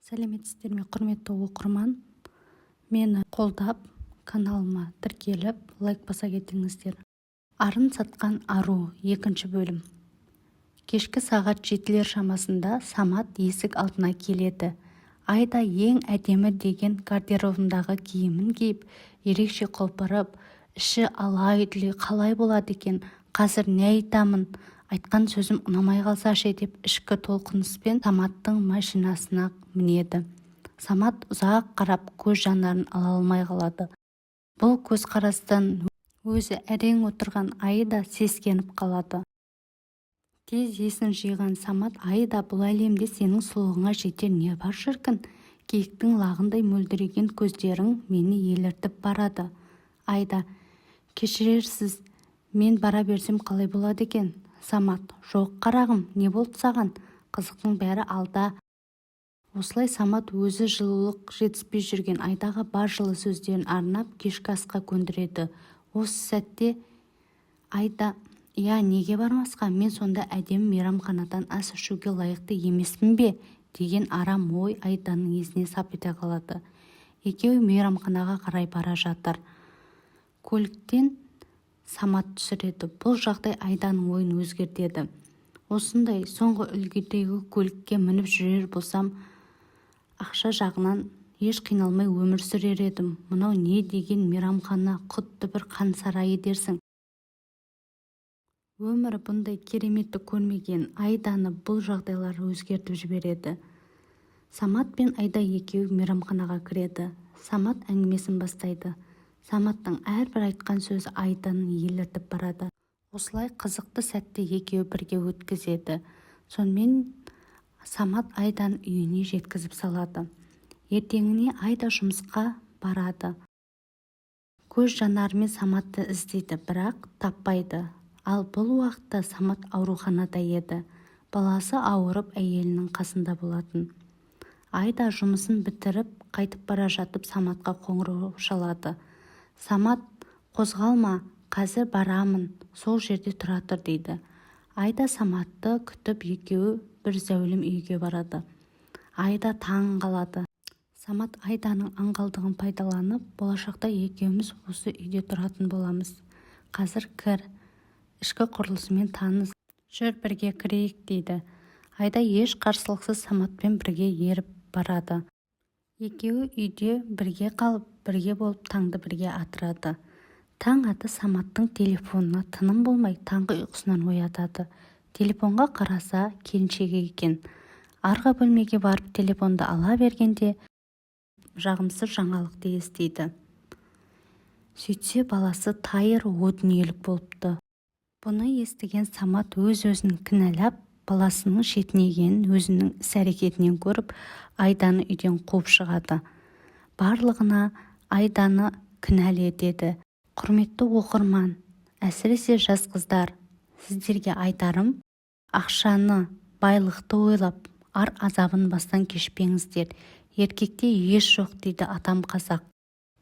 Сәлеметсіздер ме, құрметті оқырман? Мені қолдап, каналыма тіркеліп, лайк баса кетіңіздер. Арын сатқан ару 2 бөлім. Кешкі сағат 7-лер шамасында Самат есік алдына келеді. Айда ең әдемі деген гардеробындағы киімін киіп, ерекше құлпырып, іші алай-дүлей қалай болады екен, қазір не айтамын, айтқан сөзім ұнамай қалса ше деп ішкі толқыныспен Саматтың машинасына мінеді. Самат ұзақ қарап көз жанарын ала алмай қалады. Бұл көзқарастан өзі әрең отырған Айда сескеніп қалады. Тез есін жиған Самат: Айда, бұл әлемде сенің сұлуыңа жетер не бар шіркін? Киіктің лағындай мөлдіреген көздерің мені еліртіп барады. Айда: кешірерсіз, мен бара берсем қалай болады екен? Самат: жоқ қарағым, не болды саған? Қызықтың бәрі алда. Осылай Самат өзі жылулық жетіспей жүрген Айдаға бар жылы сөздерін арнап кешкі асқа көндіреді. Осы сәтте Айда: иә, неге бармасқа, мен сонда әдемі мейрамханадан ас ішуге лайықты емеспін бе? Деген арам ой Айданың есіне сап ете қалады. Екеуі мейрамханаға қарай бара жатыр. Көліктен Самат түсіреді. Бұл жағдай Айданың ойын өзгертеді. Осындай соңғы үлгідегі көлікке мініп жүрер болсам, ақша жағынан еш қиналмай өмір сүрер едім. Мынау не деген мейрамхана, құдды бір хан сарайы дерсің. Өмірі бұндай кереметті көрмеген Айданы бұл жағдайлар өзгертіп жібереді. Самат пен Айда екеуі мейрамханаға кіреді. Самат әңгімесін бастайды. Саматтың әрбір айтқан сөзі Айданы еліртіп барады. Осылай қызықты сәтті екеуі бірге өткізеді. Сонымен Самат Айданы үйіне жеткізіп салады. Ертеңіне Айда жұмысқа барады. Көз жанарымен Саматты іздейді, бірақ таппайды. Ал бұл уақытта Самат ауруханада еді. Баласы ауырып әйелінің қасында болатын. Айда жұмысын бітіріп қайтып бара жатып Саматқа қоңырау шалады. Самат: қозғалма, қазір барамын, сол жерде тұра тұр дейді. Айда Саматты күтіп екеуі бір зәулім үйге барады. Айда таң қалады. Самат Айданың аңғалдығын пайдаланып: болашақта екеуміз осы үйде тұратын боламыз. Қазір кір, ішкі құрылысымен таныс, жүр бірге кірейік дейді. Айда еш қарсылықсыз Саматпен бірге еріп барады. Екеуі үйде бірге қалып, бірге болып таңды бірге атырады. Таң аты Саматтың телефонына тыным болмай таңғы ұйқысынан оятады. Телефонға қараса келіншегі екен. Арғы бөлмеге барып телефонды ала бергенде жағымсыз жаңалықты естиді. Сөйтсе баласы Тайыр о дүниелік болыпты. Бұны естіген Самат өз-өзін кінәлап, баласының шетінегенін өзінің іс-әрекетінен көріп, Айданы үйден қуып шығады. Барлығына Айданы кінәлі етеді. Құрметті оқырман, әсіресе жас қыздар, сіздерге айтарым: ақшаны, байлықты ойлап, ар азабын бастан кешпеңіздер. Еркекте еш жоқ дейді атам қазақ.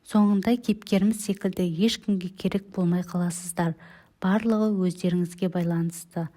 Соңында кейіпкеріміз секілді ешкімге керек болмай қаласыздар. Барлығы өздеріңізге байланысты.